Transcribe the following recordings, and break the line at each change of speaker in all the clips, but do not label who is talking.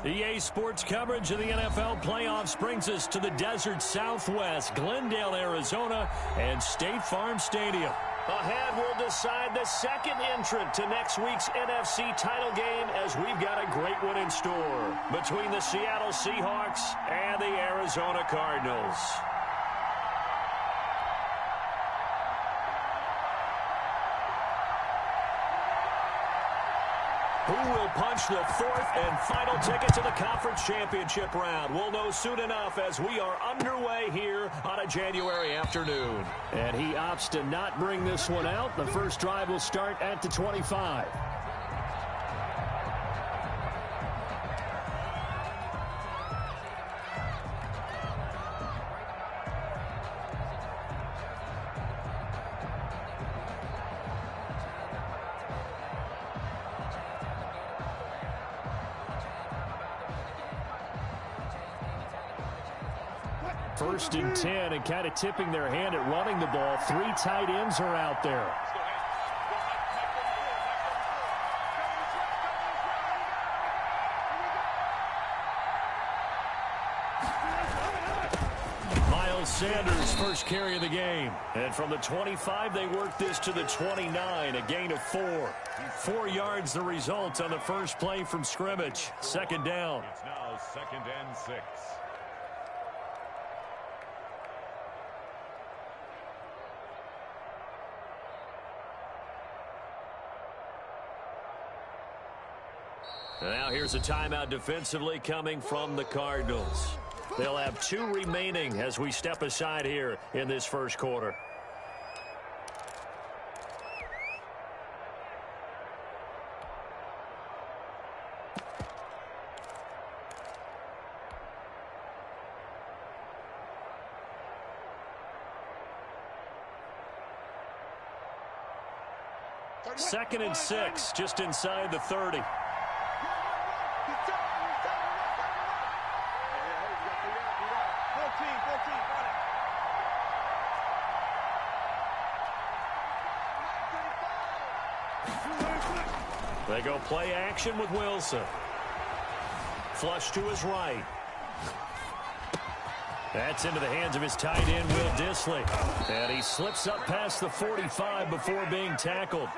EA Sports coverage of the NFL playoffs brings us to the desert Southwest, Glendale, Arizona, and State Farm Stadium. Ahead, we'll decide the second entrant to next week's NFC title game as we've got a great one in store between the Seattle Seahawks and the Arizona Cardinals. Who will punch the fourth and final ticket to the conference championship round? We'll know soon enough as we are underway here on a January afternoon. And he opts to not bring this one out. The first drive will start at the 25. First and 10, and kind of tipping their hand at running the ball. Three tight ends are out there. Miles Sanders, first carry of the game. And from the 25, they work this to the 29, a gain of 4. 4 yards the result on the first play from scrimmage. Second down.
It's now 2nd and 6.
Now here's a timeout defensively coming from the Cardinals. They'll have 2 remaining as we step aside here in this first quarter. Second and 6, just inside the 30. They go play action with Wilson. Flush to his right. That's into the hands of his tight end, Will Dissly. And he slips up past the 45 before being tackled.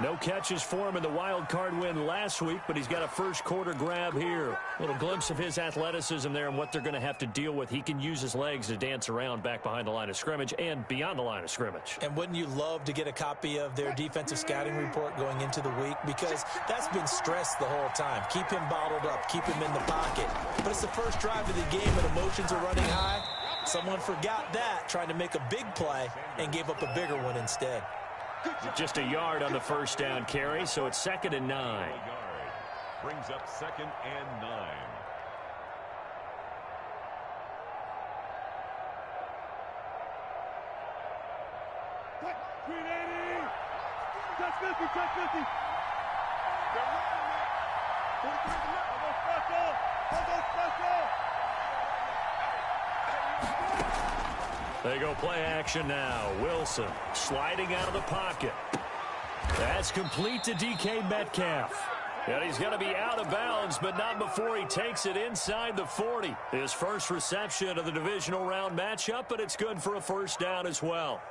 No catches for him in the wild card win last week, but he's got a first quarter grab here. A little glimpse of his athleticism there and what they're going to have to deal with. He can use his legs to dance around back behind the line of scrimmage and beyond the line of scrimmage.
And wouldn't you love to get a copy of their defensive scouting report going into the week? Because that's been stressed the whole time. Keep him bottled up. Keep him in the pocket. But it's the first drive of the game and emotions are running high. Someone forgot that, trying to make a big play and gave up a bigger one instead.
Just a yard on the first down carry, so it's 2nd and 9.
Brings up 2nd and 9.
Touch 50, touch 50.
They go play action now. Wilson sliding out of the pocket. That's complete to DK Metcalf. And he's going to be out of bounds, but not before he takes it inside the 40. His first reception of the divisional round matchup, but it's good for a first down as well.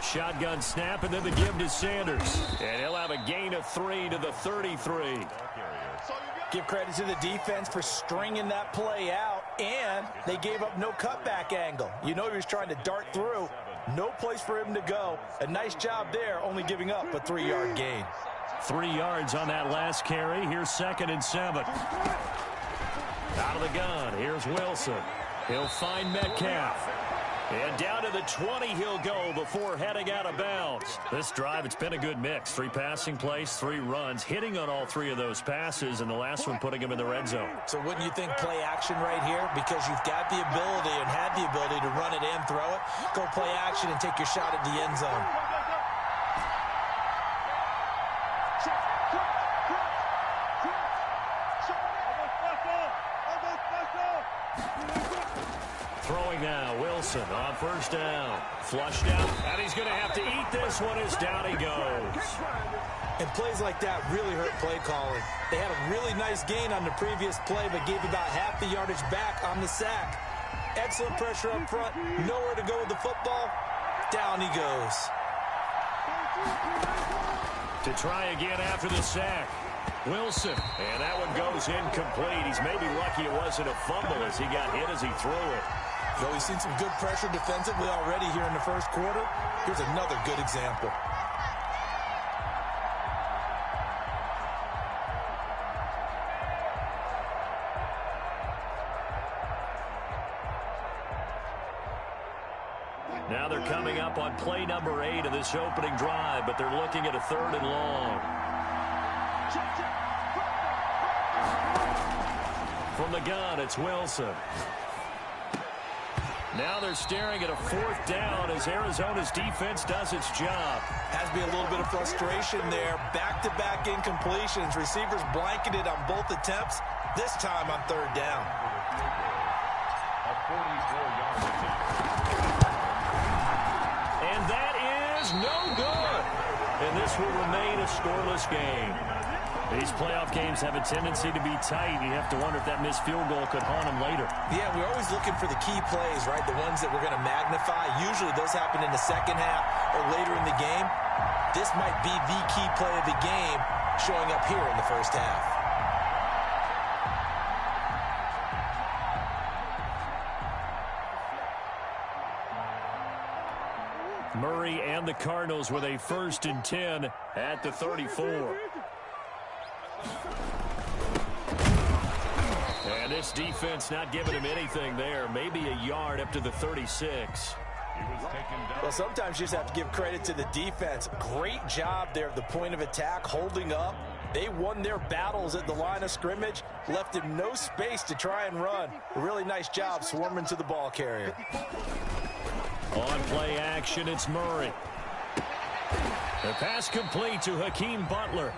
Shotgun snap, and then the give to Sanders. And he'll have a gain of 3 to the 33.
Give credit to the defense for stringing that play out, and they gave up no cutback angle. You know he was trying to dart through. No place for him to go. A nice job there, only giving up a 3-yard gain.
3 yards on that last carry. Here's 2nd and 7. Out of the gun, here's Wilson. He'll find Metcalf. And down to the 20 he'll go before heading out of bounds. This drive, it's been a good mix. 3 passing plays, 3 runs, hitting on all 3 of those passes, and the last one putting him in the red zone.
So wouldn't you think play action right here? Because you've got the ability and had the ability to run it and throw it. Go play action and take your shot at the end zone.
now. Wilson on first down. Flushed out, and he's going to have to eat this one as down he goes.
And plays like that really hurt play calling. They had a really nice gain on the previous play, but gave about half the yardage back on the sack. Excellent pressure up front. Nowhere to go with the football. Down he goes.
To try again after the sack. Wilson, and that one goes incomplete. He's maybe lucky it wasn't a fumble as he got hit as he threw it.
So we've seen some good pressure defensively already here in the first quarter. Here's another good example.
Now they're coming up on play number 8 of this opening drive, but they're looking at a 3rd and long. From the gun, it's Wilson. Now they're staring at a 4th down as Arizona's defense does its job.
Has to be a little bit of frustration there. Back-to-back incompletions. Receivers blanketed on both attempts, this time on 3rd down.
A 44-yard attempt.
And that is no good. And this will remain a scoreless game. These playoff games have a tendency to be tight. You have to wonder if that missed field goal could haunt them later.
Yeah, we're always looking for the key plays, right? The ones that we're going to magnify. Usually those happen in the second half or later in the game. This might be the key play of the game showing up here in the first half.
Murray and the Cardinals with a 1st and 10 at the 34. And this defense not giving him anything there. Maybe a yard up to the 36.
Well, sometimes you just have to give credit to the defense. Great job there at the point of attack, holding up. They won their battles at the line of scrimmage, left him no space to try and run. A really nice job swarming to the ball carrier.
On play action, it's Murray. The pass complete to Hakeem Butler.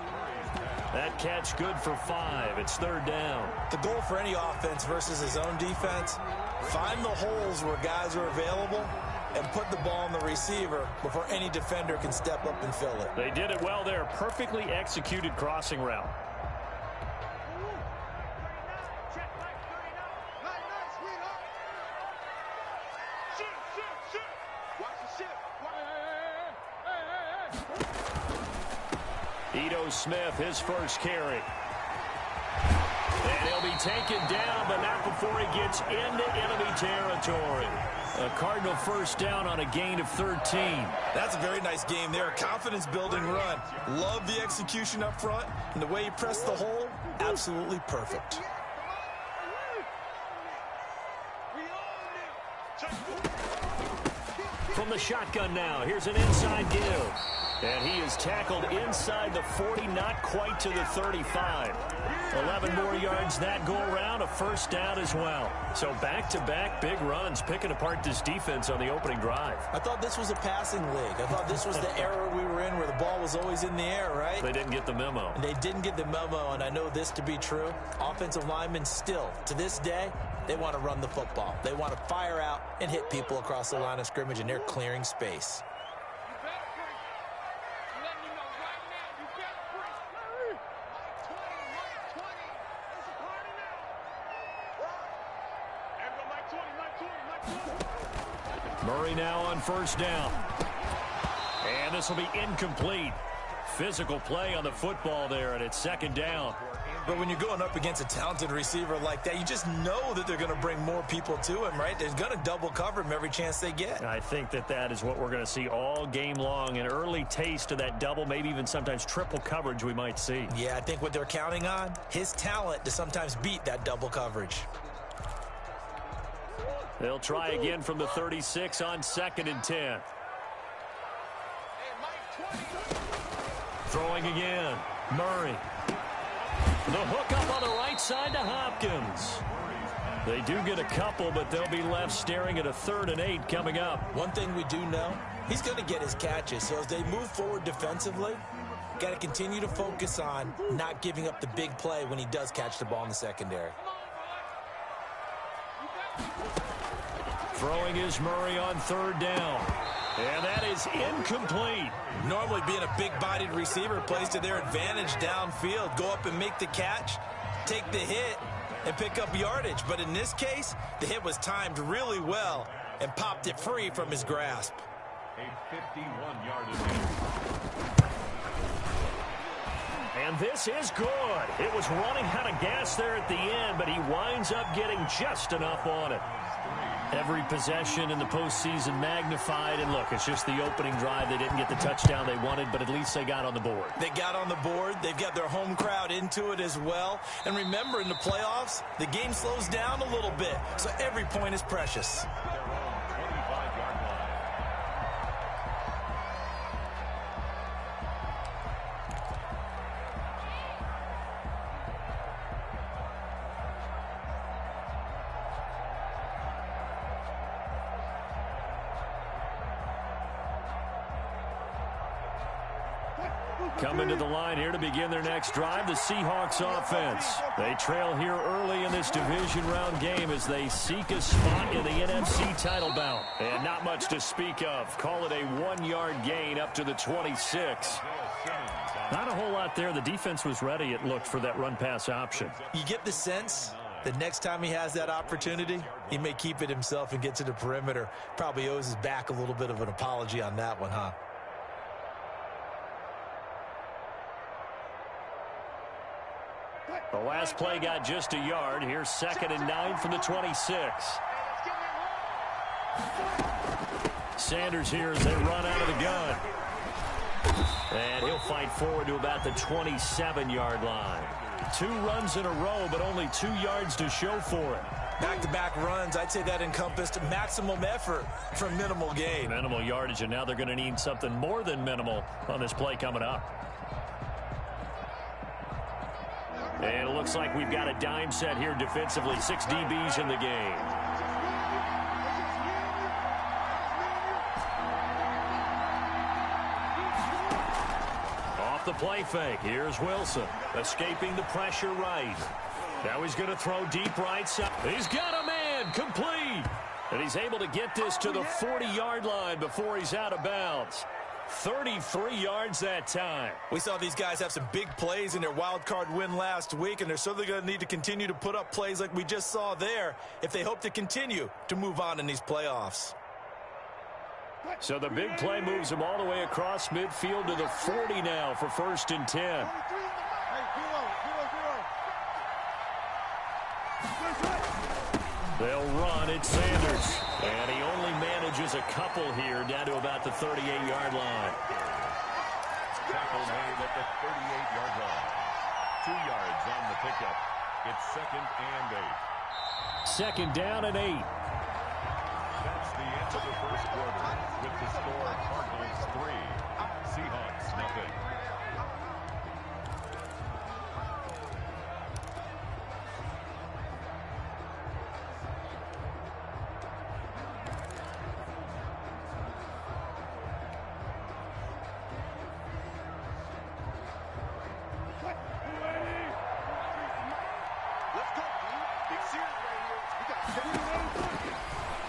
That catch good for 5. It's 3rd down.
The goal for any offense versus his own defense, find the holes where guys are available and put the ball on the receiver before any defender can step up and fill it.
They did it well there. Perfectly executed crossing route. Ito Smith, his first carry. And he'll be taken down, but not before he gets into enemy territory. A Cardinal 1st down on a gain of 13.
That's a very nice game there. Confidence-building run. Love the execution up front. And the way he pressed the hole, absolutely perfect.
From the shotgun now, here's an inside give. And he is tackled inside the 40, not quite to the 35. 11 more yards that go around, a 1st down as well. So back-to-back big runs, picking apart this defense on the opening drive.
I thought this was a passing league. I thought this was the era we were in where the ball was always in the air, right?
They didn't get the memo.
And they didn't get the memo, and I know this to be true. Offensive linemen still, to this day, they want to run the football. They want to fire out and hit people across the line of scrimmage, and they're clearing space.
Murray now on 1st down. And this will be incomplete. Physical play on the football there, and it's 2nd down.
But when you're going up against a talented receiver like that, you just know that they're going to bring more people to him, right? They're going to double cover him every chance they get.
I think that is what we're going to see all game long. An early taste of that double, maybe even sometimes triple coverage we might see.
Yeah, I think what they're counting on, his talent to sometimes beat that double coverage.
They'll try again from the 36 on 2nd and 10. Throwing again. Murray. The hook up on the right side to Hopkins. They do get a couple, but they'll be left staring at a 3rd and 8 coming up.
One thing we do know, he's going to get his catches. So as they move forward defensively, got to continue to focus on not giving up the big play when he does catch the ball in the secondary.
Throwing is Murray on third down. And that is incomplete.
Normally being a big-bodied receiver plays to their advantage downfield. Go up and make the catch, take the hit, and pick up yardage. But in this case, the hit was timed really well and popped it free from his grasp.
A 51-yard attempt.
And this is good. It was running out of gas there at the end, but he winds up getting just enough on it. Every possession in the postseason magnified, and look, it's just the opening drive. They didn't get the touchdown they wanted, but at least they got on the board.
They got on the board. They've got their home crowd into it as well. And remember, in the playoffs, the game slows down a little bit, so every point is precious.
Their own 25-yard line.
Coming to the line here to begin their next drive, the Seahawks offense. They trail here early in this division round game as they seek a spot in the NFC title bout. And not much to speak of. Call it a 1-yard gain up to the 26. Not a whole lot there. The defense was ready, it looked, for that run-pass option.
You get the sense that next time he has that opportunity, he may keep it himself and get to the perimeter. Probably owes his back a little bit of an apology on that one, huh?
The last play got just a yard. Here's 2nd and 9 from the 26. Sanders here as they run out of the gun. And he'll fight forward to about the 27-yard line. 2 runs in a row, but only 2 yards to show for it.
Back-to-back runs, I'd say that encompassed maximum effort for minimal gain.
Minimal yardage, and now they're going to need something more than minimal on this play coming up. And it looks like we've got a dime set here defensively. 6 DBs in the game. Off the play fake. Here's Wilson. Escaping the pressure right. Now he's going to throw deep right side. He's got a man. Complete. And he's able to get this to the 40-yard line before he's out of bounds. 33 yards that time.
We saw these guys have some big plays in their wild card win last week, and they're certainly going to need to continue to put up plays like we just saw there if they hope to continue to move on in these playoffs.
So the big play moves them all the way across midfield to the 40 now for 1st and 10. They'll run. It's Sanders. And he only manages a couple here down to about the 38-yard line.
Tackle made at the 38-yard line. 2 yards on the pickup. It's 2nd and 8.
2nd down and 8.
That's the end of the first quarter with the score Cardinals 3, Seahawks nothing.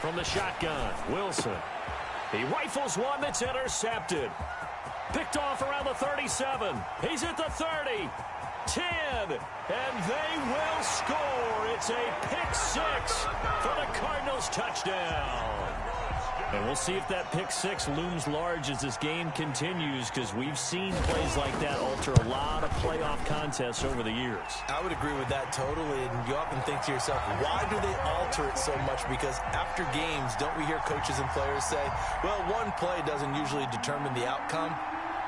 From the shotgun, Wilson. He rifles one that's intercepted. Picked off around the 37. He's at the 30. 10. And they will score. It's a pick 6 for the Cardinals touchdown. And we'll see if that pick 6 looms large as this game continues, because we've seen plays like that alter a lot of playoff contests over the years.
I would agree with that totally, and you often think to yourself, why do they alter it so much? Because after games, don't we hear coaches and players say, well, one play doesn't usually determine the outcome?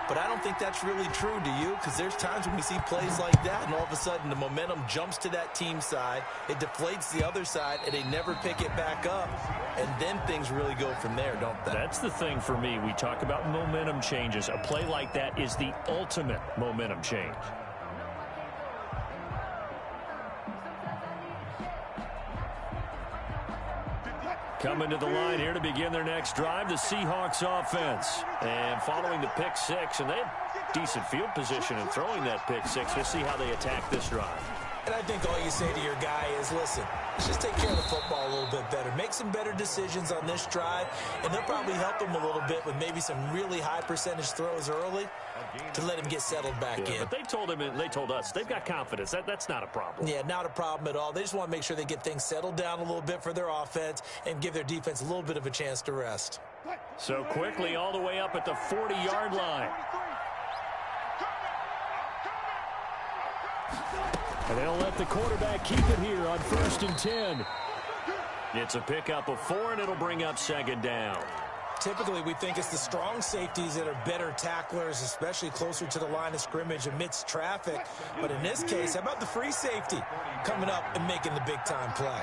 But I don't think that's really true, do you? Because there's times when we see plays like that, and all of a sudden the momentum jumps to that team side, it deflates the other side, and they never pick it back up, and then things really go from there, don't they?
That's the thing for me. We talk about momentum changes. A play like that is the ultimate momentum change. Coming to the line here to begin their next drive, the Seahawks offense. And following the pick 6, and they had decent field position in throwing that pick 6. We'll see how they attack this drive.
And I think all you say to your guy is, listen, let's just take care of the football a little bit better. Make some better decisions on this drive, and they'll probably help him a little bit with maybe some really high percentage throws early to let him get settled back in.
But they told us they've got confidence. That's not a problem.
Yeah, not a problem at all. They just want to make sure they get things settled down a little bit for their offense and give their defense a little bit of a chance to rest.
So quickly all the way up at the 40-yard line. And they'll let the quarterback keep it here on 1st and 10. It's a pickup of 4, and it'll bring up 2nd down.
Typically, we think it's the strong safeties that are better tacklers, especially closer to the line of scrimmage amidst traffic. But in this case, how about the free safety coming up and making the big-time play?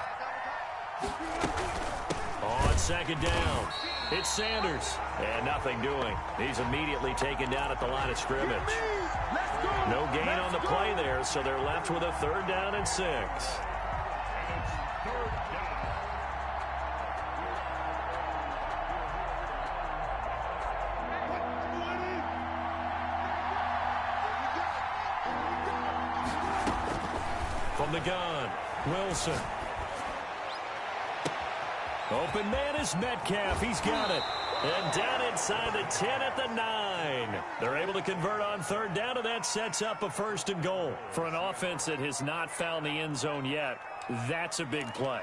On 2nd down, it's Sanders. And nothing doing. He's immediately taken down at the line of scrimmage. No gain on the play there, so they're left with a 3rd down and 6. From the gun, Wilson. Open man is Metcalf. He's got it. And down inside the 10 at the 9. They're able to convert on 3rd down, and that sets up a 1st and goal. For an offense that has not found the end zone yet, that's a big play.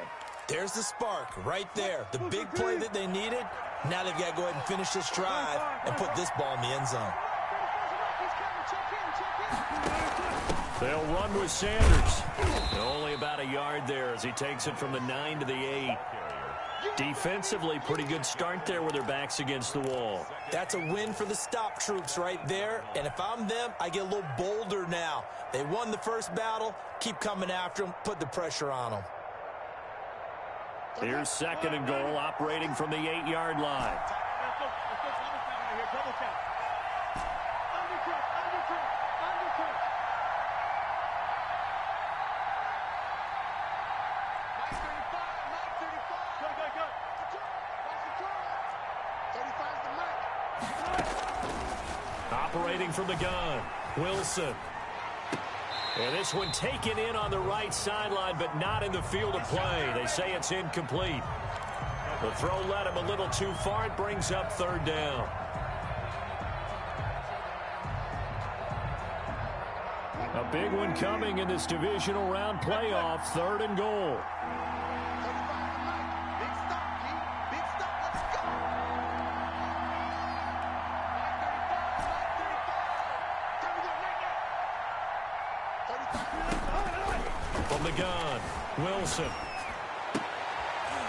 There's the spark right there. The big play that they needed. Now they've got to go ahead and finish this drive and put this ball in the end zone.
They'll run with Sanders. Only about a yard there as he takes it from the 9 to the 8. Defensively, pretty good start there with their backs against the wall.
That's a win for the stop troops right there. And if I'm them, I get a little bolder now. They won the first battle. Keep coming after them. Put the pressure on them.
Here's 2nd and goal, operating from the 8-yard line. Operating from the gun, Wilson. And this one taken in on the right sideline, but not in the field of play. They say it's incomplete. The throw led him a little too far. It brings up 3rd down. A big one coming in this divisional round playoff, 3rd and goal. From the gun, Wilson.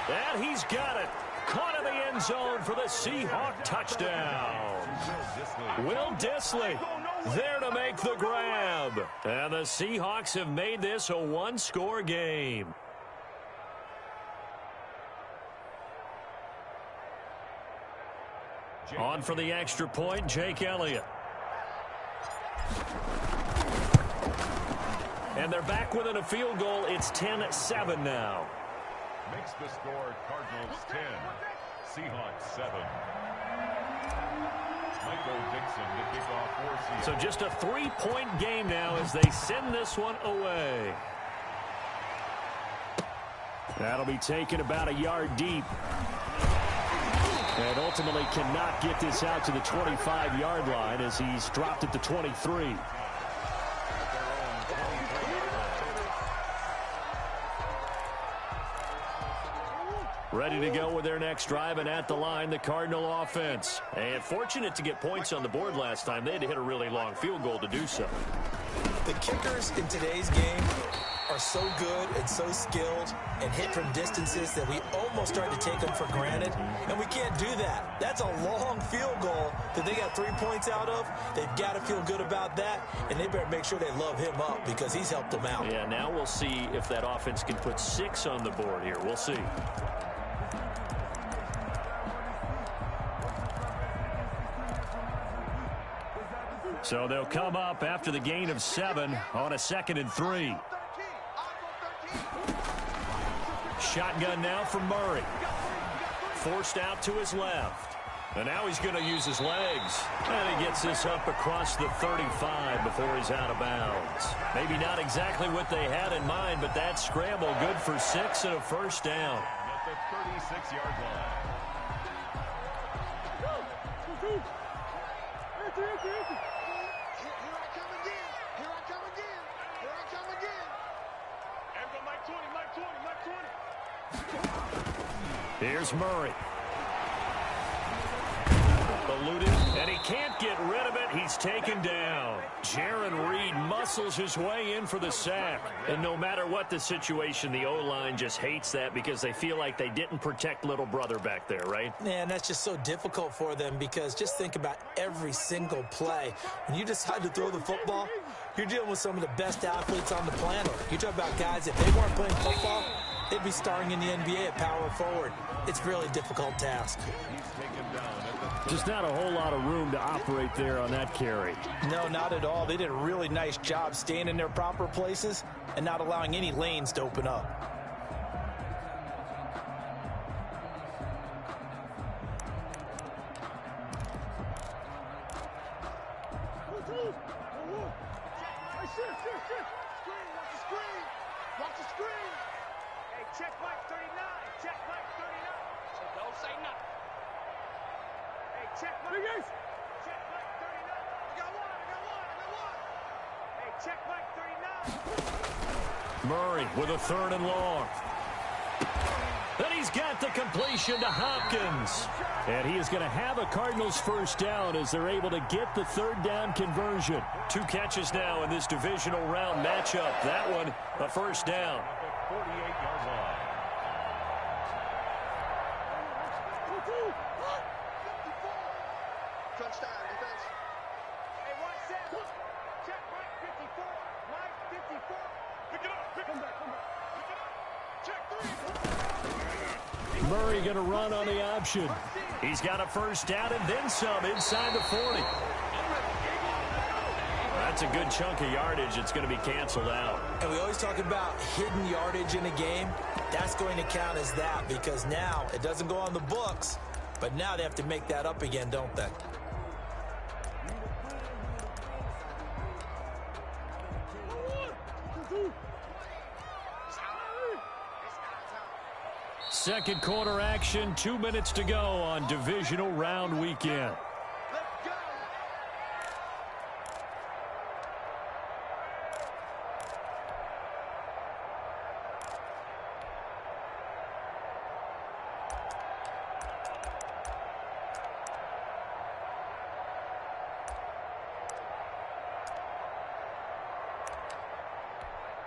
And he's got it. Caught in the end zone for the Seahawk touchdown. Will Dissly there to make the grab. And the Seahawks have made this a 1-score game. On for the extra point, Jake Elliott. And they're back within a field goal. It's 10-7 now.
Makes the score Cardinals 10, Seahawks 7. Michael Dixon to kick off for Seahawks.
So just a 3-point game now as they send this one away. That'll be taken about a yard deep. And ultimately cannot get this out to the 25-yard line as he's dropped at the 23. Ready to go with their next drive, and at the line, the Cardinal offense. And fortunate to get points on the board last time. They had to hit a really long field goal to do so.
The kickers in today's game are so good and so skilled and hit from distances that we almost start to take them for granted, and we can't do that. That's a long field goal that they got 3 points out of. They've got to feel good about that, and they better make sure they love him up because he's helped them out.
Yeah, now we'll see if that offense can put 6 on the board here. We'll see. So they'll come up after the gain of 7 on a 2nd and 3. Shotgun now from Murray. Forced out to his left. And now he's going to use his legs. And he gets this up across the 35 before he's out of bounds. Maybe not exactly what they had in mind, but that scramble good for 6 and a first down.
At the 36-yard line.
Here I come again. And go Mike 20.
Here's Murray. Eluded, and he can't get rid of it. He's taken down. Jaron Reed muscles his way in for the sack. And no matter what the situation, the O-line just hates that because they feel like they didn't protect little brother back there, right?
Man, that's just so difficult for them because just think about every single play. When you decide to throw the football, you're dealing with some of the best athletes on the planet. You talk about guys, if they weren't playing football, they'd be starring in the NBA at power forward. It's a really difficult task.
Just not a whole lot of room to operate there on that carry.
No, not at all. They did a really nice job staying in their proper places and not allowing any lanes to open up.
Watch the screen. Hey, check Mike 39. Check Mike 39. So don't say nothing. Hey, check Mike. Check Mike 39. I got one. Hey, check Mike 39.
Murray with a 3rd and long. Then he's got the completion to Hopkins. And he is going to have a Cardinals first down as they're able to get the 3rd down conversion. 2 catches now in this divisional round matchup. That one, a first down.
At the 48-yard line.
Touchdown defense. Hey, watch that. Check Mike 54. Mike 54. Pick it up. Come back. Pick it up. Check 3.
Murray going to run on the option. He's got a first down and then some inside the 40. That's a good chunk of yardage. It's going to be canceled out.
And we always talk about hidden yardage in a game. That's going to count as that because now it doesn't go on the books, but now they have to make that up again, don't they?
Second quarter action, 2 minutes to go on divisional round weekend.
Let's go.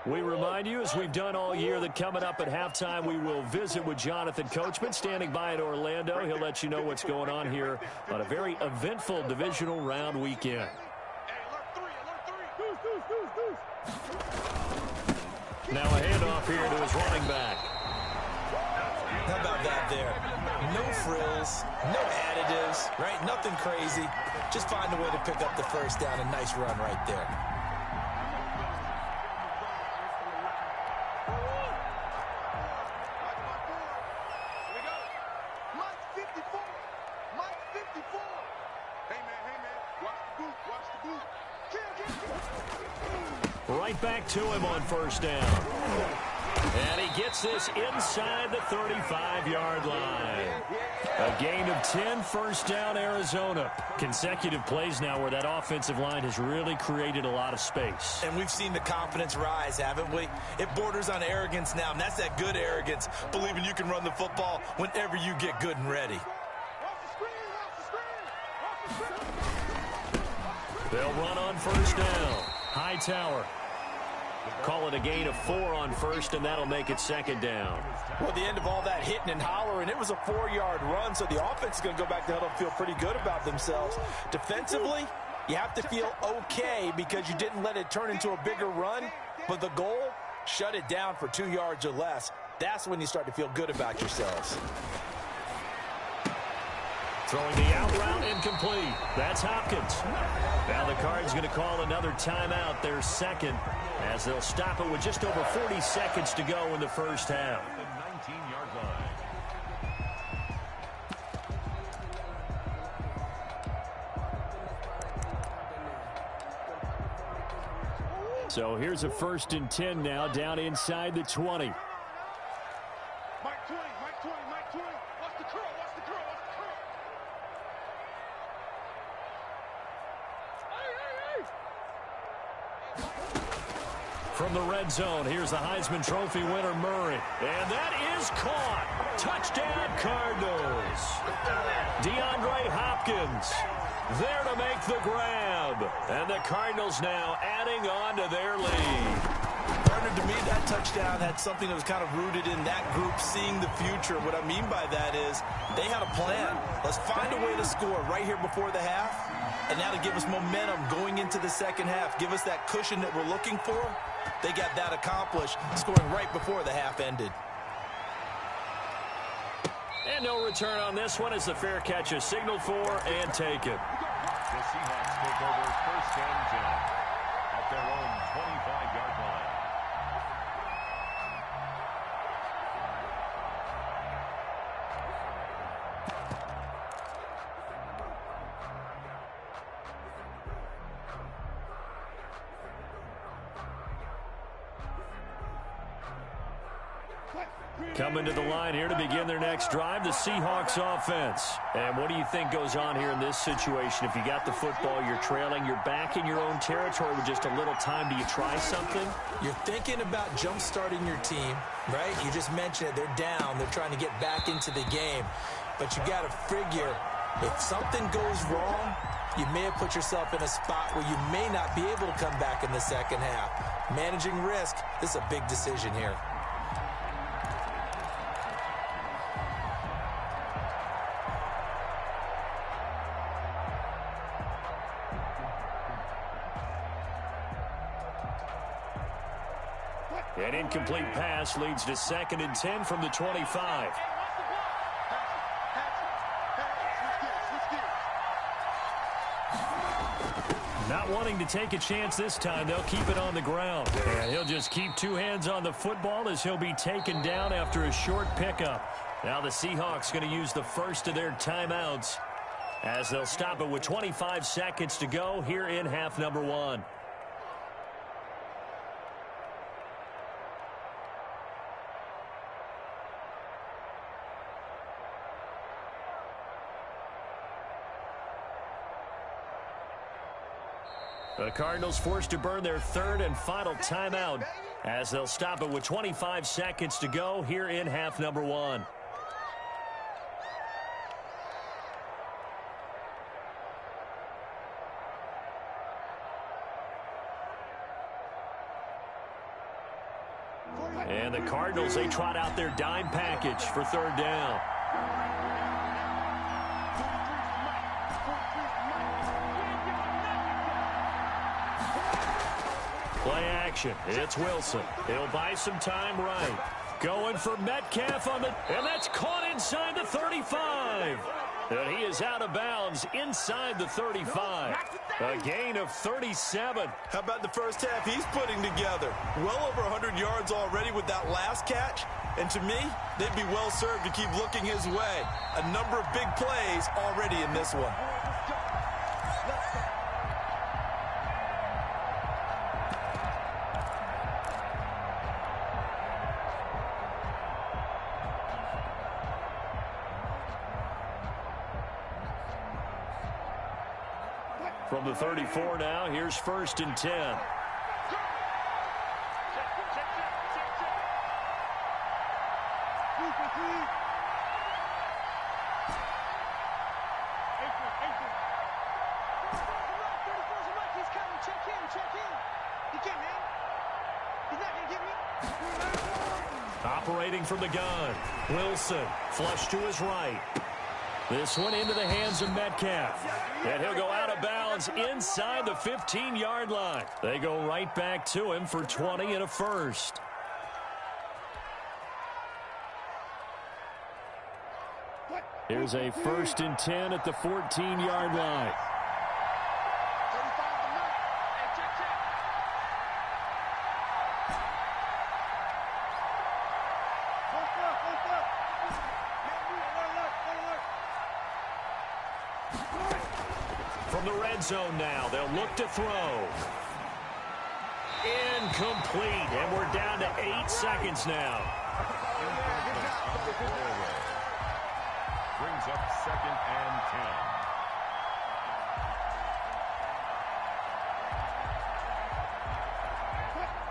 We remind you, as we've done all year, that coming up at halftime, we will visit with Jonathan Coachman, standing by in Orlando. He'll let you know what's going on here on a very eventful divisional round weekend.
Hey, alert 3.
Now a handoff here to his running back.
How about that there? No frills, no additives, right? Nothing crazy. Just find a way to pick up the first down. A nice run right there.
Right back to him on first down. And he gets this inside the 35-yard line. A gain of 10, first down, Arizona. Consecutive plays now where that offensive line has really created a lot of space.
And we've seen the confidence rise, haven't we? It borders on arrogance now, and that's that good arrogance, believing you can run the football whenever you get good and ready.
They'll run on first down. Hightower. Call it a gain of 4 on first, and that'll make it second down.
Well, the end of all that hitting and hollering, it was a 4-yard run, so the offense is going to go back to huddle and feel pretty good about themselves. Defensively, you have to feel okay because you didn't let it turn into a bigger run, but the goal, shut it down for 2 yards or less. That's when you start to feel good about yourselves.
Throwing the out route, incomplete. That's Hopkins. Now the Cards going to call another timeout, their second, as they'll stop it with just over 40 seconds to go in the first half.
The 19-yard line.
So here's a 1st and 10 now, down inside the 20.
Mike 20, Mike 20, Mike 20. Watch the curl, watch the curl, watch the curl.
From the red zone, here's the Heisman Trophy winner, Murray. And that is caught. Touchdown, Cardinals. DeAndre Hopkins there to make the grab. And the Cardinals now adding on to their lead.
Partner, to me, that touchdown had something that was kind of rooted in that group seeing the future. What I mean by that is they had a plan. Let's find a way to score right here before the half. And now to give us momentum going into the second half, give us that cushion that we're looking for. They got that accomplished, scoring right before the half ended.
And no return on this one as the fair catch is signaled for and taken.
The Seahawks take over 1st and 10 at their own 25-yard line.
Coming to the line here to begin their next drive, the Seahawks offense. And what do you think goes on here in this situation? If you got the football, you're trailing, you're back in your own territory with just a little time. Do you try something?
You're thinking about jump-starting your team, right? You just mentioned it. They're down. They're trying to get back into the game. But you got to figure, if something goes wrong, you may have put yourself in a spot where you may not be able to come back in the second half. Managing risk, this is a big decision here.
An incomplete pass leads to 2nd and 10 from the 25. Not wanting to take a chance this time, they'll keep it on the ground. And he'll just keep 2 hands on the football as he'll be taken down after a short pickup. Now the Seahawks going to use the first of their timeouts as they'll stop it with 25 seconds to go here in half number 1. The Cardinals forced to burn their 3rd and final timeout as they'll stop it with 25 seconds to go here in half number 1. And the Cardinals, they trot out their dime package for 3rd down. Play action. It's Wilson. He'll buy some time right. Going for Metcalf on the... And that's caught inside the 35. And he is out of bounds inside the 35. A gain of 37.
How about the first half he's putting together? Well over 100 yards already with that last catch. And to me, they'd be well served to keep looking his way. A number of big plays already in this one.
From the 34 now, here's 1st and 10. Operating from the gun, Wilson, flush to his right. This one into the hands of Metcalf. And he'll go out of bounds inside the 15-yard line. They go right back to him for 20 and a first. Here's a 1st and 10 at the 14-yard line. From the red zone now, they'll look to throw. Incomplete, and we're down to 8 seconds now.
Brings up 2nd and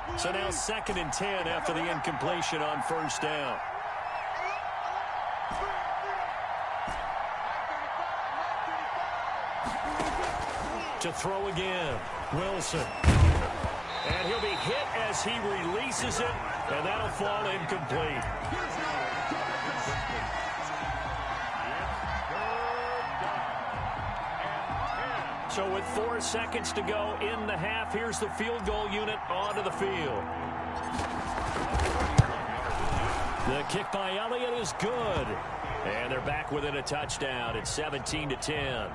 10.
So now 2nd and 10 after the incompletion on 1st down. To throw again, Wilson. And he'll be hit as he releases it, and that'll fall incomplete. So with 4 seconds to go in the half, here's the field goal unit onto the field. The kick by Elliott is good. And they're back within a touchdown. It's 17-10.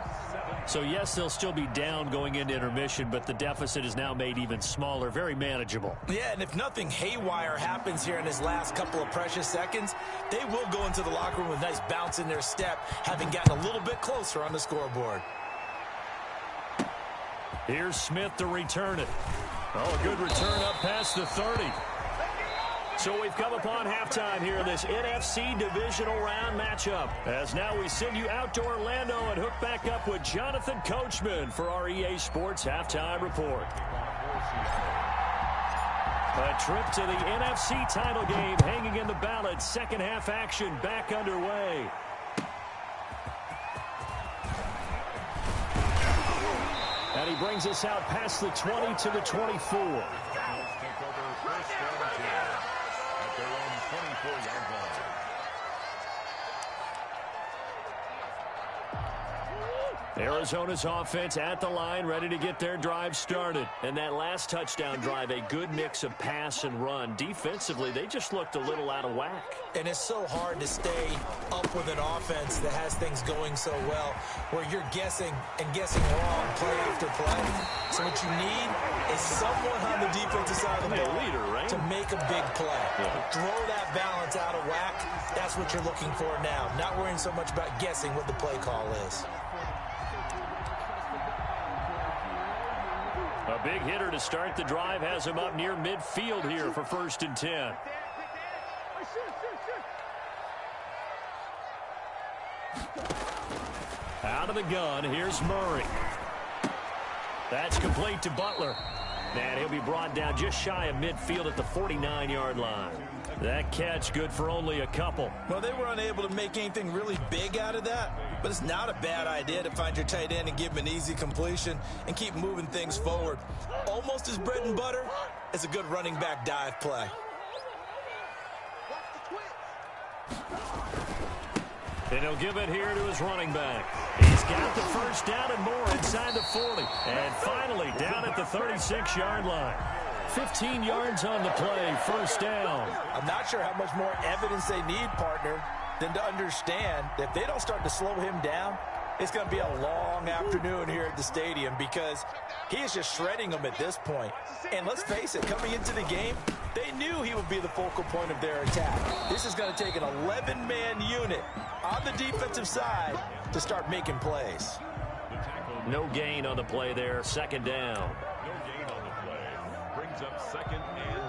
So, yes, they'll still be down going into intermission, but the deficit is now made even smaller, very manageable.
Yeah, and if nothing haywire happens here in his last couple of precious seconds, they will go into the locker room with a nice bounce in their step, having gotten a little bit closer on the scoreboard.
Here's Smith to return it. Oh, a good return up past the 30. So we've come upon halftime here in this NFC divisional round matchup. As now we send you out to Orlando and hook back up with Jonathan Coachman for our EA Sports Halftime Report. A trip to the NFC title game hanging in the balance. Second half action back underway. And he brings us out past the 20 to the 24. Arizona's offense at the line, ready to get their drive started. And that last touchdown drive, a good mix of pass and run. Defensively, they just looked a little out of whack.
And it's so hard to stay up with an offense that has things going so well, where you're guessing and guessing wrong play after play. So what you need is someone on the defensive side of the ball to make a big play. Throw that balance out of whack. That's what you're looking for now. Not worrying so much about guessing what the play call is.
A big hitter to start the drive has him up near midfield here for 1st and 10. Out of the gun, here's Murray. That's complete to Butler. And he'll be brought down just shy of midfield at the 49-yard line. That catch good for only a couple.
Well, they were unable to make anything really big out of that, but it's not a bad idea to find your tight end and give him an easy completion and keep moving things forward. Almost as bread and butter as a good running back dive play.
And he'll give it here to his running back. He's got the first down and more inside the 40. And finally down at the 36-yard line. 15 yards on the play, 1st down.
I'm not sure how much more evidence they need, partner, than to understand that if they don't start to slow him down, it's going to be a long afternoon here at the stadium because he is just shredding them at this point. And let's face it, coming into the game, they knew he would be the focal point of their attack. This is going to take an 11-man unit on the defensive side to start making plays.
No gain on the play there, 2nd down.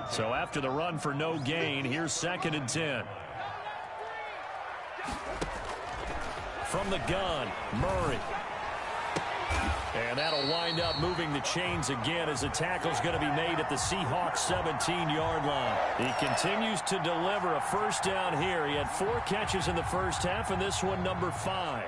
So after the run for no gain, here's 2nd and 10. From the gun, Murray. And that'll wind up moving the chains again as the tackle's going to be made at the Seahawks 17-yard line. He continues to deliver a 1st down here. He had 4 catches in the 1st half, and this one number 5.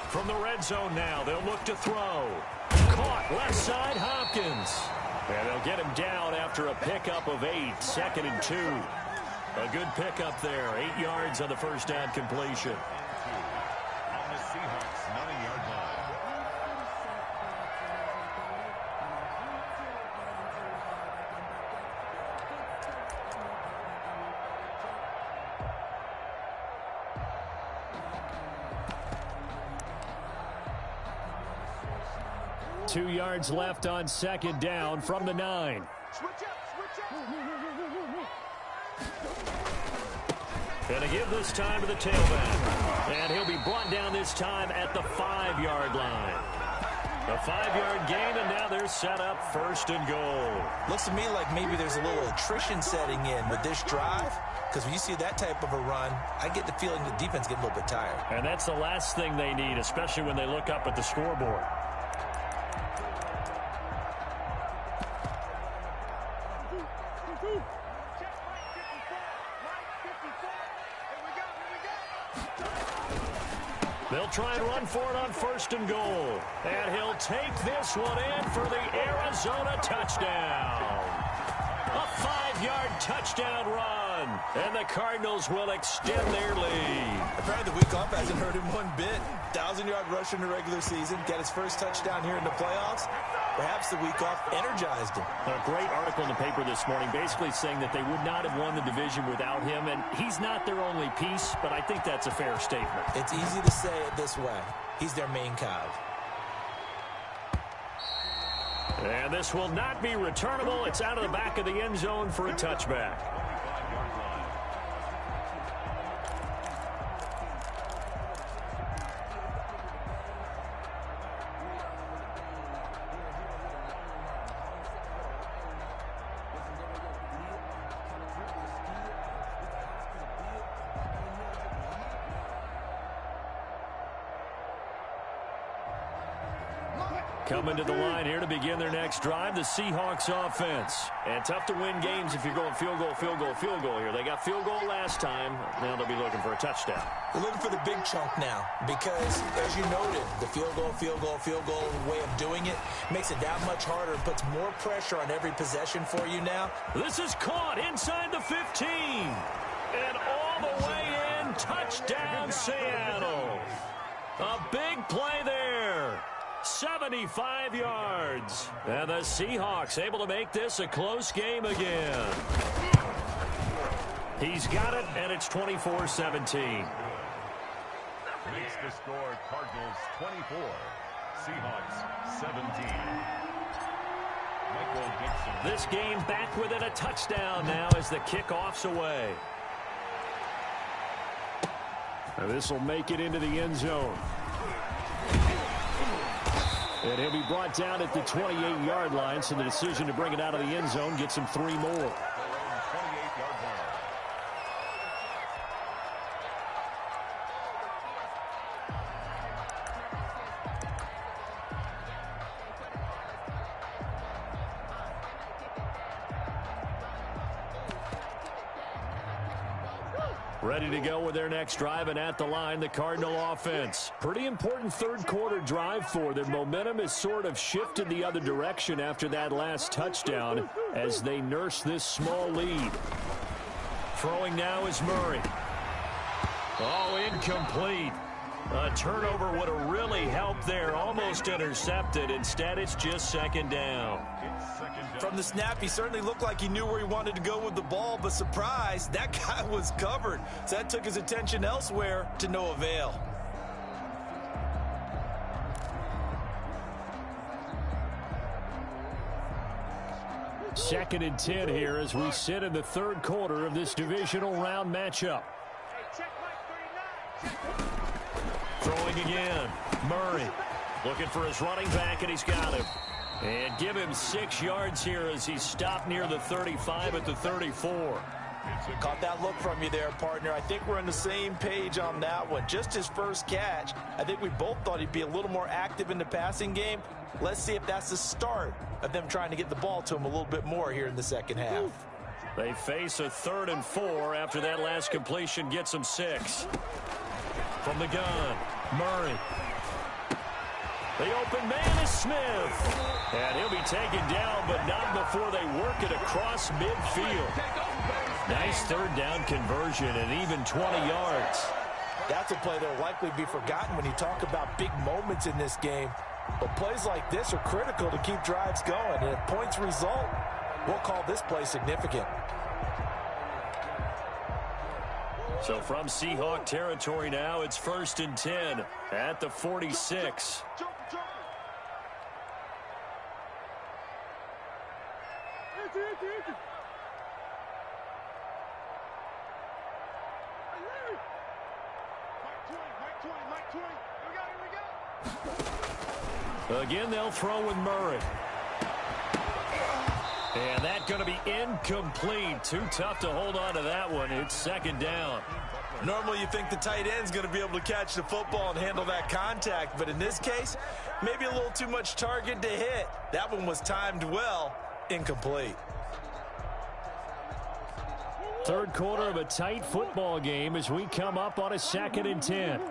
From the red zone now, they'll look to throw. Caught left side, Hopkins. And they'll get him down after a pickup of 8, 2nd and 2. A good pickup there, 8 yards on the 1st down completion.
On the Seahawks 9-yard line.
Two yards left on 2nd down from the 9. And to give this time to the tailback. And he'll be brought down this time at the 5-yard line. A 5-yard gain, and now they're set up 1st and goal.
Looks to me like maybe there's a little attrition setting in with this drive, because when you see that type of a run, I get the feeling the defense get a little bit tired.
And that's the last thing they need, especially when they look up at the scoreboard. They'll try and run for it on 1st and goal. And he'll take this one in for the Arizona touchdown. A 5-yard touchdown run. And the Cardinals will extend their lead.
Apparently the week off hasn't hurt him one bit. 1,000-yard rusher in the regular season. Got his first touchdown here in the playoffs. Perhaps the week off energized him.
A great article in the paper this morning basically saying that they would not have won the division without him. And he's not their only piece, but I think that's a fair statement.
It's easy to say it this way. He's their main cog.
And this will not be returnable. It's out of the back of the end zone for a touchback. Coming to the line here to begin their next drive, the Seahawks offense. And tough to win games if you're going field goal, field goal, field goal here. They got field goal last time. Now they'll be looking for a touchdown.
They're looking for the big chunk now because, as you noted, the field goal way of doing it makes it that much harder and puts more pressure on every possession for you now.
This is caught inside the 15. And all the way in, touchdown Seattle. A big play there. 75 yards. And the Seahawks able to make this a close game again. He's got it, and it's 24-17.
Makes the score Cardinals 24, Seahawks 17. Michael Dixon.
This game back within a touchdown now as the kickoff's away. And this will make it into the end zone. And he'll be brought down at the 28-yard line, so the decision to bring it out of the end zone gets him 3 more.
28-yard line.
Ready to go with their next drive, and at the line, the Cardinal offense. Pretty important third-quarter drive for them. Momentum has sort of shifted the other direction after that last touchdown as they nurse this small lead. Throwing now is Murray. Oh, incomplete. A turnover would have really helped there. Almost intercepted. Instead, it's just second down.
From the snap, he certainly looked like he knew where he wanted to go with the ball, but surprise, that guy was covered. So that took his attention elsewhere to no avail.
Second and 10 here as we sit in the third quarter of this divisional round matchup. Throwing again. Murray looking for his running back, and he's got him. And give him 6 yards here as he's stopped near the 35 at the 34.
Caught that look from you there, partner. I think we're on the same page on that one. Just his first catch. I think we both thought he'd be a little more active in the passing game. Let's see if that's the start of them trying to get the ball to him a little bit more here in the second half.
They face a 3rd and 4 after that last completion gets them 6. From the gun, Murray. The open man is Smith. And he'll be taken down, but not before they work it across midfield. Nice third down conversion and even 20 yards.
That's a play that will likely be forgotten when you talk about big moments in this game. But plays like this are critical to keep drives going. And if points result, we'll call this play significant.
So from Seahawk territory now, it's 1st and 10 at the 46. Again, they'll throw with Murray. And that's going to be incomplete. Too tough to hold on to that one. It's second down.
Normally you think the tight end's going to be able to catch the football and handle that contact, but in this case, maybe a little too much target to hit. That one was timed well. Incomplete.
Third quarter of a tight football game as we come up on a 2nd and 10.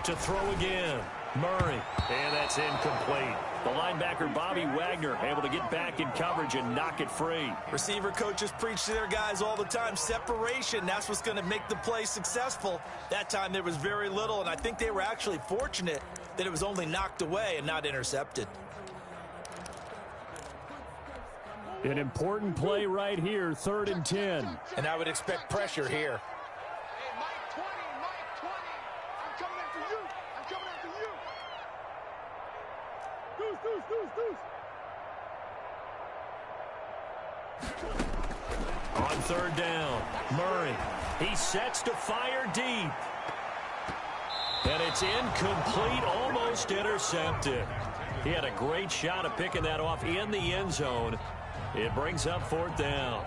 To throw again. Murray. And that's incomplete. The linebacker, Bobby Wagner, able to get back in coverage and knock it free.
Receiver coaches preach to their guys all the time. Separation, that's what's going to make the play successful. That time there was very little, and I think they were actually fortunate that it was only knocked away and not intercepted.
An important play right here, 3rd and 10.
And I would expect pressure here.
Hey, Mike 20, Mike 20. I'm coming after you. I'm coming after you.
On 3rd down, Murray. He sets to fire deep. And it's incomplete, almost intercepted. He had a great shot at picking that off in the end zone. It brings up 4th down.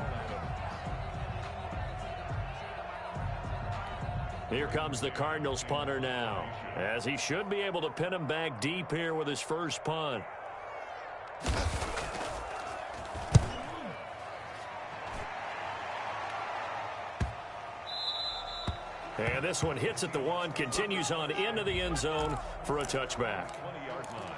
Here comes the Cardinals punter now, as he should be able to pin him back deep here with his first punt. And this one hits at the 1, continues on into the end zone for a touchback.
20-yard line.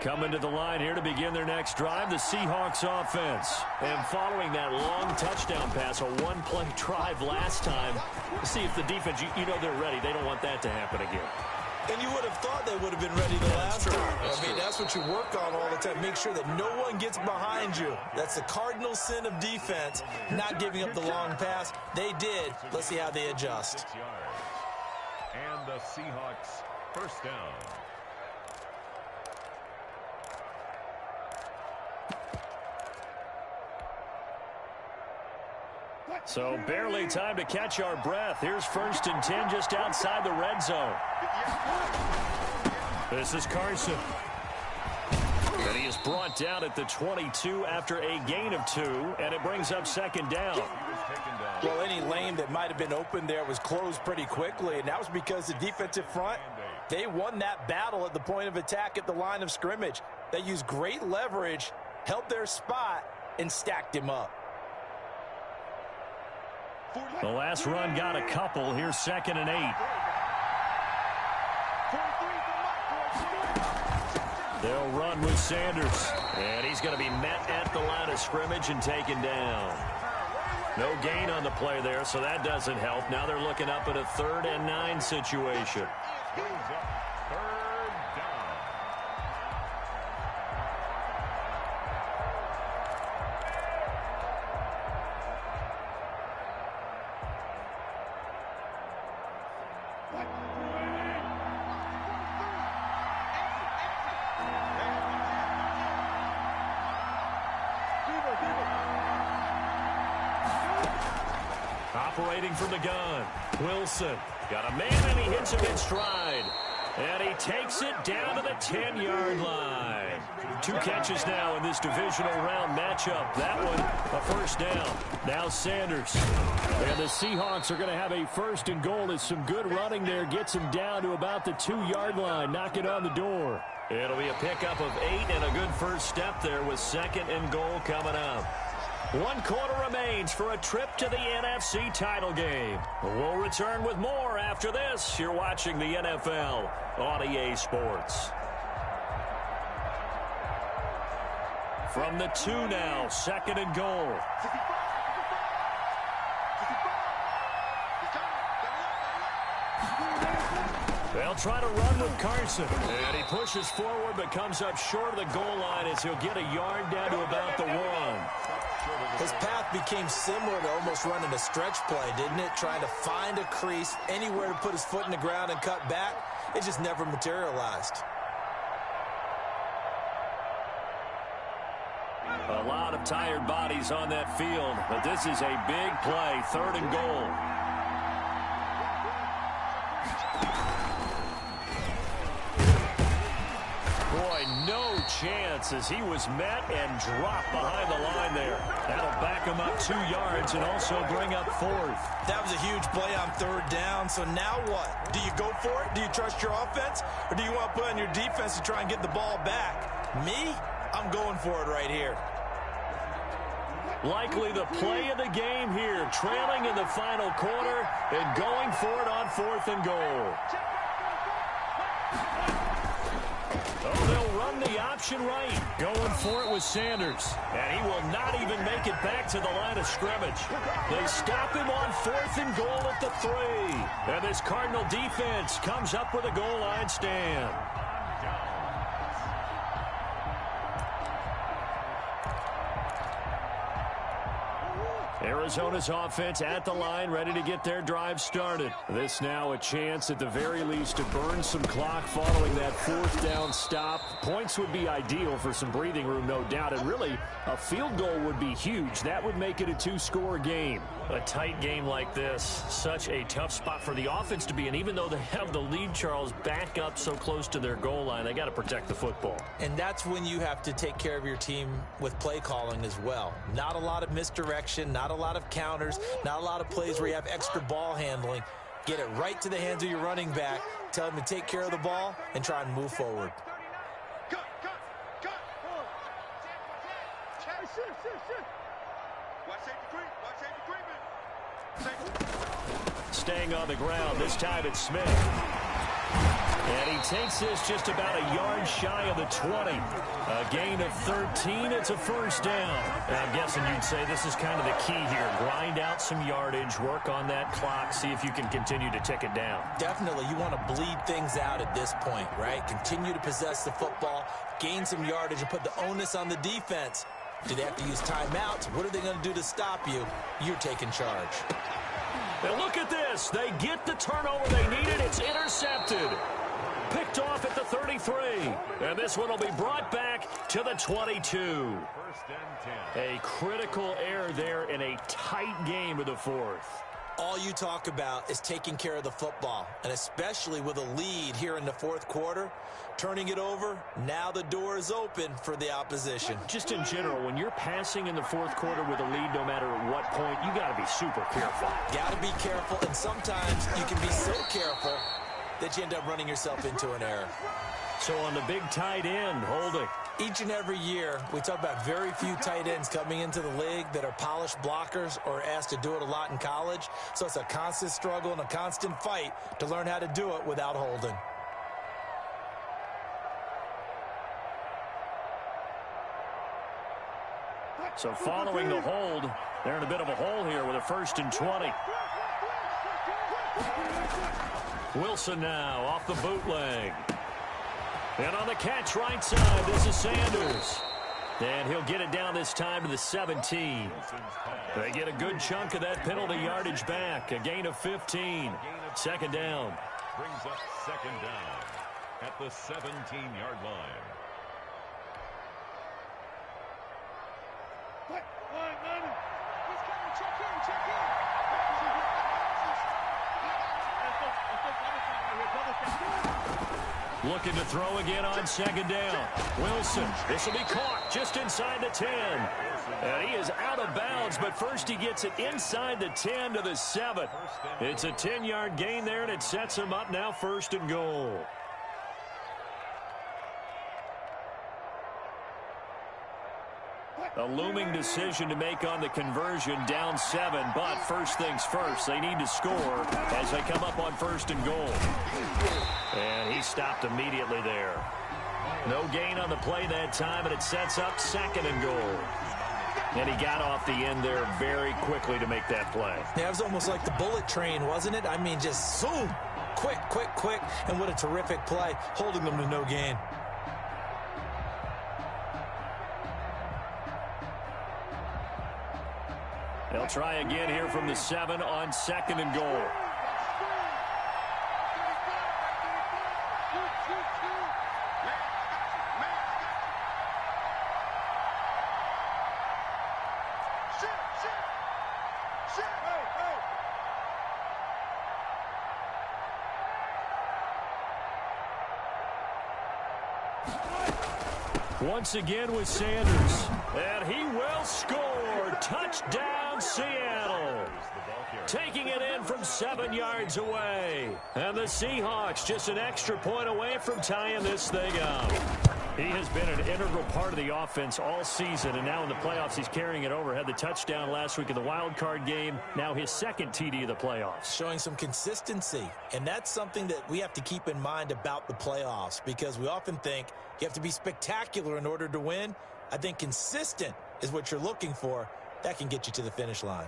Coming to the line here to begin their next drive, the Seahawks offense. And following that long touchdown pass, a one-play drive last time, see if the defense, you know they're ready. They don't want that to happen again.
And you would have thought they would have been ready the last time. I mean, that's what you work on all the time. Make sure that no one gets behind you. That's the cardinal sin of defense, not giving up the long pass. They did. Let's see how they adjust.
6 yards. And the Seahawks first down.
So barely time to catch our breath. Here's 1st and 10 just outside the red zone. This is Carson. And he is brought down at the 22 after a gain of 2, and it brings up 2nd down.
Well, any lane that might have been open there was closed pretty quickly, and that was because the defensive front, they won that battle at the point of attack at the line of scrimmage. They used great leverage, held their spot, and stacked him up.
The last run got a couple. Here's 2nd and 8. They'll run with Sanders. And he's going to be met at the line of scrimmage and taken down. No gain on the play there, so that doesn't help. Now they're looking up at a 3rd and 9 situation. Operating from the gun, Wilson. Got a man, and he hits him in stride. And he takes it down to the 10-yard line. 2 catches now in this divisional round matchup. That one, a first down. Now Sanders. And the Seahawks are going to have a 1st and goal as some good running there gets him down to about the 2-yard line. Knocking on the door. It'll be a pickup of 8 and a good first step there with 2nd and goal coming up. 1 quarter remains for a trip to the NFC title game. We'll return with more after this. You're watching the NFL on EA Sports. From the 2 now, 2nd and goal. They'll try to run with Carson. And he pushes forward but comes up short of the goal line as he'll get a yard down to about the 1.
His path became similar to almost running a stretch play, didn't it? Trying to find a crease, anywhere to put his foot in the ground and cut back. It just never materialized.
A lot of tired bodies on that field, but this is a big play, 3rd and goal. Boy, no chance as he was met and dropped behind the line there. That'll back him up 2 yards and also bring up 4th.
That was a huge play on 3rd down, so now what? Do you go for it? Do you trust your offense? Or do you want to put on your defense to try and get the ball back? Me? I'm going for it right here.
Likely the play of the game here, trailing in the final quarter and going for it on 4th and goal. Oh, they'll run the option right. Going for it with Sanders. And he will not even make it back to the line of scrimmage. They stop him on 4th and goal at the 3. And this Cardinal defense comes up with a goal line stand. Arizona's offense at the line, ready to get their drive started. This now a chance at the very least to burn some clock following that 4th down stop. Points would be ideal for some breathing room, no doubt. And really, a field goal would be huge. That would make it a 2-score game. A tight game like this, such a tough spot for the offense to be in. Even though they have the lead, Charles, back up so close to their goal line, they got to protect the football.
And that's when you have to take care of your team with play calling as well. Not a lot of misdirection, not a lot of counters, not a lot of plays where you have extra ball handling. Get it right to the hands of your running back, tell him to take care of the ball, and try and move forward.
Staying on the ground, this time it's Smith. And he takes this just about a yard shy of the 20. A gain of 13, it's a 1st down. And I'm guessing you'd say this is kind of the key here. Grind out some yardage, work on that clock, see if you can continue to tick it down.
Definitely, you want to bleed things out at this point, right? Continue to possess the football, gain some yardage, and put the onus on the defense. Do they have to use timeouts? What are they going to do to stop you? You're taking charge.
And look at this. They get the turnover they needed. It's intercepted. Picked off at the 33. And this one will be brought back to the 22. A critical error there in a tight game of the 4th.
All you talk about is taking care of the football, and especially with a lead here in the 4th quarter, turning it over, now the door is open for the opposition.
Just in general, when you're passing in the 4th quarter with a lead, no matter at what point, you got to be super careful.
Got to be careful, and sometimes you can be so careful that you end up running yourself into an error.
So on the big tight end, Holding.
Each and every year, we talk about very few tight ends coming into the league that are polished blockers or asked to do it a lot in college. So it's a constant struggle and a constant fight to learn how to do it without holding.
So following the hold, they're in a bit of a hole here with a 1st and 20. Wilson now off the bootleg. And on the catch right side, this is Sanders. And he'll get it down this time to the 17. They get a good chunk of that penalty yardage back. A gain of 15. 2nd down.
Brings up 2nd down at the 17-yard line.
Looking to throw again on 2nd down. Wilson, this will be caught just inside the 10. And he is out of bounds, but first he gets it inside the 10 to the 7. It's a 10-yard gain there, and it sets him up now 1st and goal. A looming decision to make on the conversion, down 7, but first things first, they need to score as they come up on 1st and goal. And he stopped immediately there. No gain on the play that time, and it sets up 2nd and goal. And he got off the end there very quickly to make that play.
Yeah, it was almost like the bullet train, wasn't it? I mean, just zoom, quick, quick, quick, and what a terrific play, holding them to no gain.
They'll try again here from the 7 on 2nd and goal. Once again with Sanders. And he will score. Touchdown, Seattle. Taking it in from 7 yards away. And the Seahawks just an extra point away from tying this thing up. He has been an integral part of the offense all season, and now in the playoffs he's carrying it over. Had the touchdown last week in the wild card game. Now his 2nd TD of the playoffs.
Showing some consistency, and that's something that we have to keep in mind about the playoffs, because we often think you have to be spectacular in order to win. I think consistent is what you're looking for. That can get you to the finish line.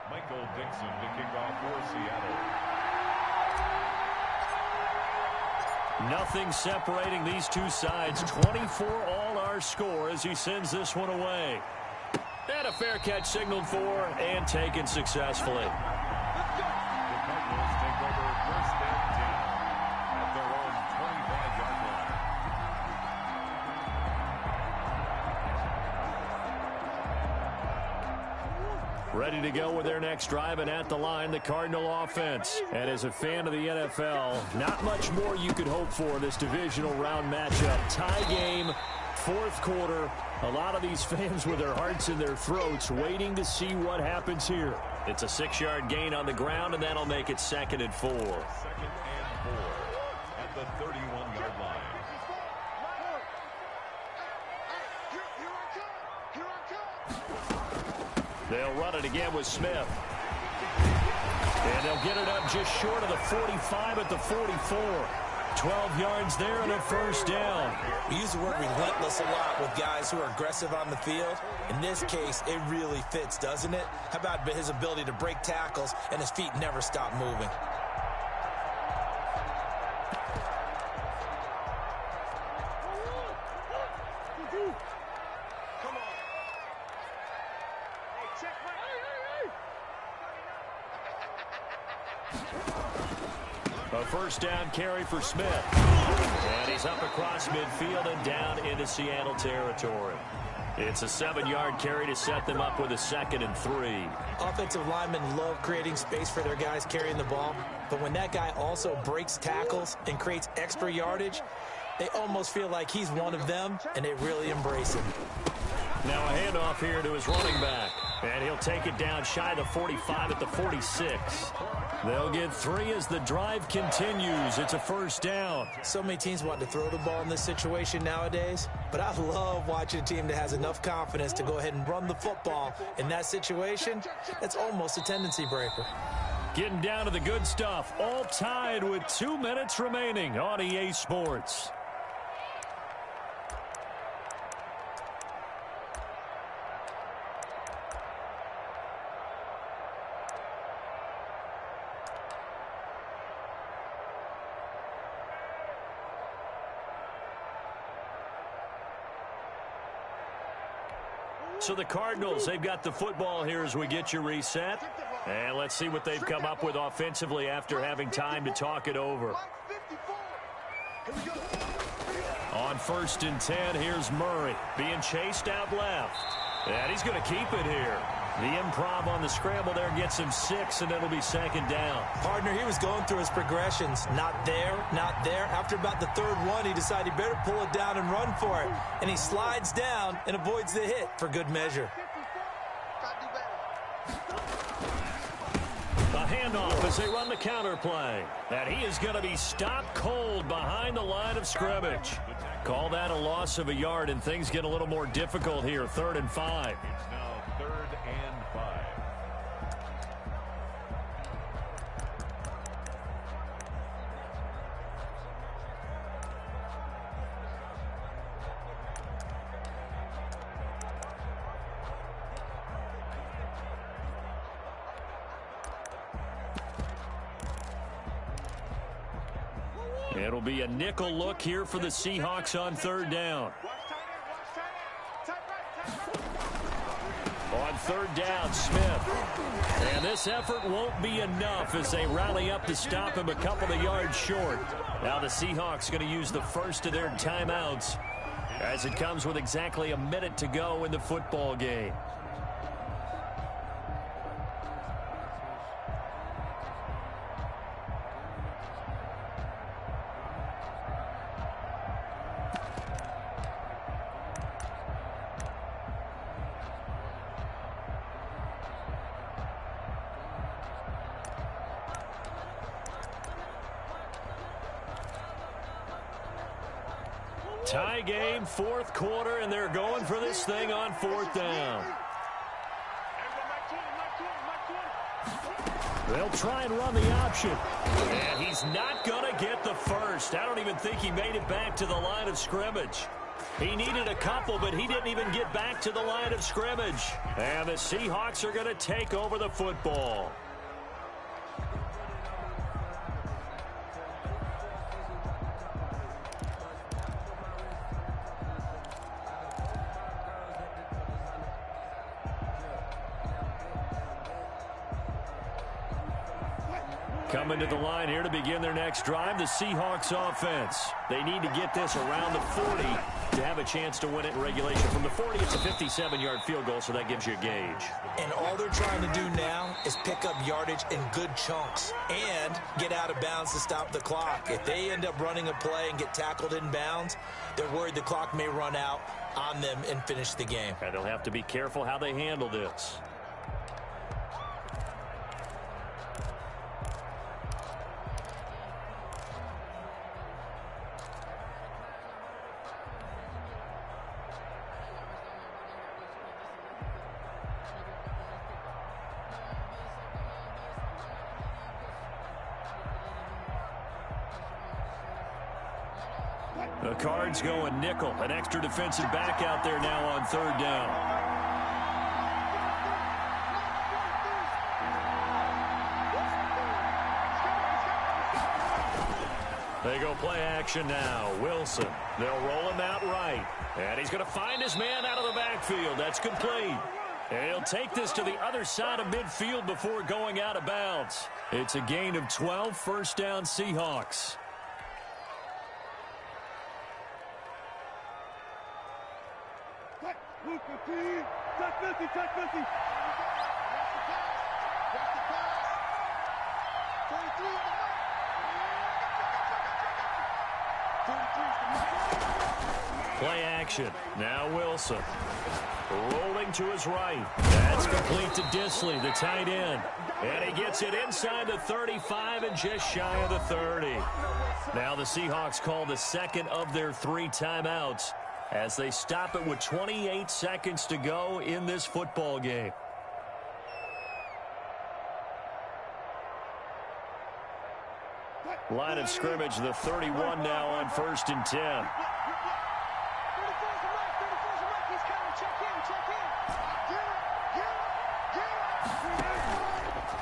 Michael Dixon to kick off for Seattle.
Nothing separating these two sides. 24 all our score as he sends this one away. And a fair catch signaled for and taken successfully.
The Cardinals take over 1st and 10 at their own 25-yard line.
Ready to go with their next drive, and at the line, the Cardinal offense. And as a fan of the NFL, not much more you could hope for in this divisional round matchup. Tie game, 4th quarter. A lot of these fans with their hearts in their throats waiting to see what happens here. It's a 6-yard gain on the ground, and that'll make it 2nd and 4.
2nd and 4 at the 31-yard line.
They'll run it again with Smith. And they'll get it up just short of the 45 at the 44. 12 yards there and a 1st down.
We use the word relentless a lot with guys who are aggressive on the field. In this case, it really fits, doesn't it? How about his ability to break tackles and his feet never stop moving?
A 1st down carry for Smith. And he's up across midfield and down into Seattle territory. It's a 7-yard carry to set them up with a 2nd and 3.
Offensive linemen love creating space for their guys carrying the ball, but when that guy also breaks tackles and creates extra yardage, they almost feel like he's one of them, and they really embrace him.
Now a handoff here to his running back. And he'll take it down shy of the 45 at the 46. They'll get 3 as the drive continues. It's a 1st down.
So many teams want to throw the ball in this situation nowadays, but I love watching a team that has enough confidence to go ahead and run the football. In that situation, it's almost a tendency breaker.
Getting down to the good stuff. All tied with 2 minutes remaining on EA Sports. So the Cardinals, they've got the football here as we get you reset. And let's see what they've come up with offensively after having time to talk it over. On 1st and 10, here's Murray being chased out left. And he's going to keep it here. The improv on the scramble there gets him 6, and it'll be 2nd down.
Partner, he was going through his progressions. Not there, not there. After about the 3rd one, he decided he better pull it down and run for it. And he slides down and avoids the hit for good measure.
A handoff as they run the counter play. And he is going to be stopped cold behind the line of scrimmage. Call that a loss of a yard, and things get a little more difficult here. 3rd and 5.
It's now 3rd and 5.
It'll be a nickel look here for the Seahawks on 3rd down. On third down, Smith. And this effort won't be enough as they rally up to stop him a couple of yards short. Now the Seahawks going to use the first of their timeouts as it comes with exactly a minute to go in the football game. Tie game, fourth quarter, and they're going for this thing on fourth down. They'll try and run the option. And he's not going to get the first. I don't even think he made it back to the line of scrimmage. He needed a couple, but he didn't even get back to the line of scrimmage. And the Seahawks are going to take over the football. Coming to the line here to begin their next drive, the Seahawks offense. They need to get this around the 40 to have a chance to win it in regulation. From the 40, it's a 57-yard field goal, so that gives you a gauge.
And all they're trying to do now is pick up yardage in good chunks and get out of bounds to stop the clock. If they end up running a play and get tackled in bounds, they're worried the clock may run out on them and finish the game.
And they'll have to be careful how they handle this. The Cards going nickel. An extra defensive back out there now on third down. They go play action now. Wilson. They'll roll him out right. And he's going to find his man out of the backfield. That's complete. And he'll take this to the other side of midfield before going out of bounds. It's a gain of 12, first down Seahawks. Play action. Now Wilson. Rolling to his right. That's complete to Disley, the tight end. And he gets it inside the 35 and just shy of the 30. Now the Seahawks call the second of their 3 timeouts as they stop it with 28 seconds to go in this football game. Line of scrimmage, the 31 now on 1st and 10.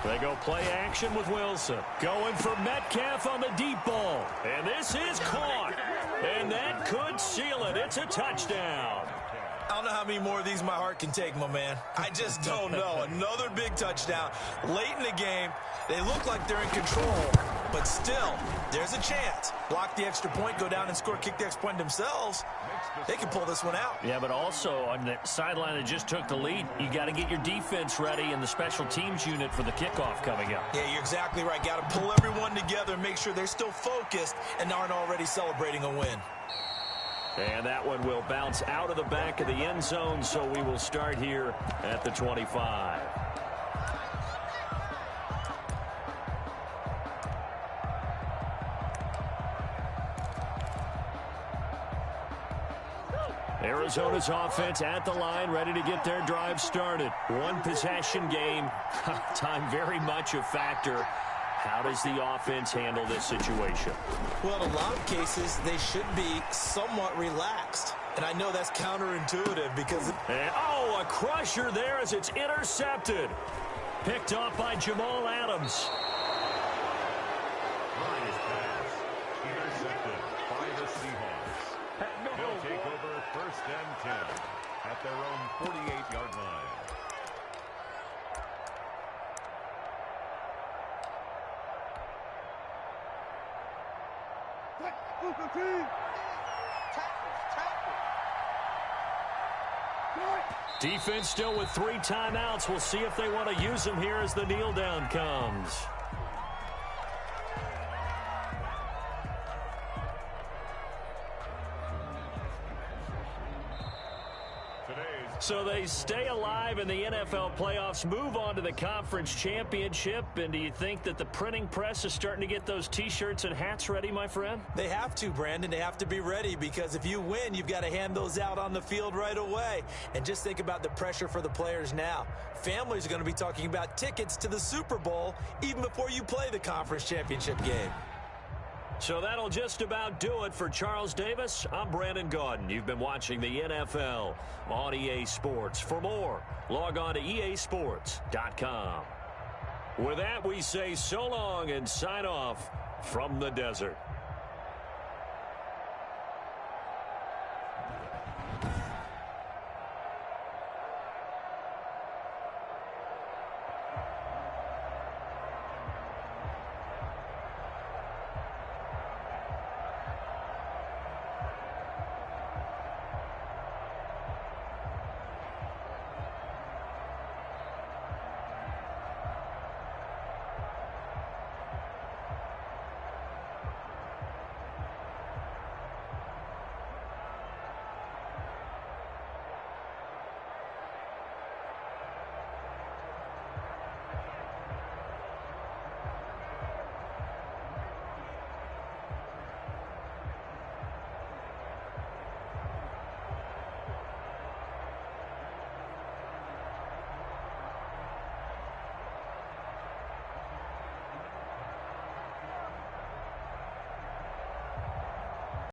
They go play action with Wilson. Going for Metcalf on the deep ball. And this is caught. And that could seal it. It's a touchdown.
I don't know how many more of these my heart can take, my man. I just don't know. Another big touchdown. Late in the game, they look like they're in control, but still, there's a chance. Block the extra point, go down and score, kick the extra point themselves. They can pull this one out.
Yeah, but also on the sideline that just took the lead, you got to get your defense ready and the special teams unit for the kickoff coming up.
Yeah, you're exactly right. Got to pull everyone together and make sure they're still focused and aren't already celebrating a win.
And that one will bounce out of the back of the end zone, so we will start here at the 25. Arizona's offense at the line, ready to get their drive started. One possession game. Time very much a factor. How does the offense handle this situation?
Well, in a lot of cases, they should be somewhat relaxed. And I know that's counterintuitive because...
And, oh, a crusher there as it's intercepted. Picked off by Jamal Adams.
Nice pass. Intercepted by the Seahawks. They'll take over 1st and 10 at their own 48-yard line.
Defense still with 3 timeouts. We'll see if they want to use them here as the kneel down comes. So they stay alive in the NFL playoffs, move on to the conference championship. And do you think that the printing press is starting to get those T-shirts and hats ready, my friend?
They have to, Brandon. They have to be ready because if you win, you've got to hand those out on the field right away. And just think about the pressure for the players now. Families are going to be talking about tickets to the Super Bowl even before you play the conference championship game.
So that'll just about do it for Charles Davis. I'm Brandon Gaudin. You've been watching the NFL on EA Sports. For more, log on to easports.com. With that, we say so long and sign off from the desert.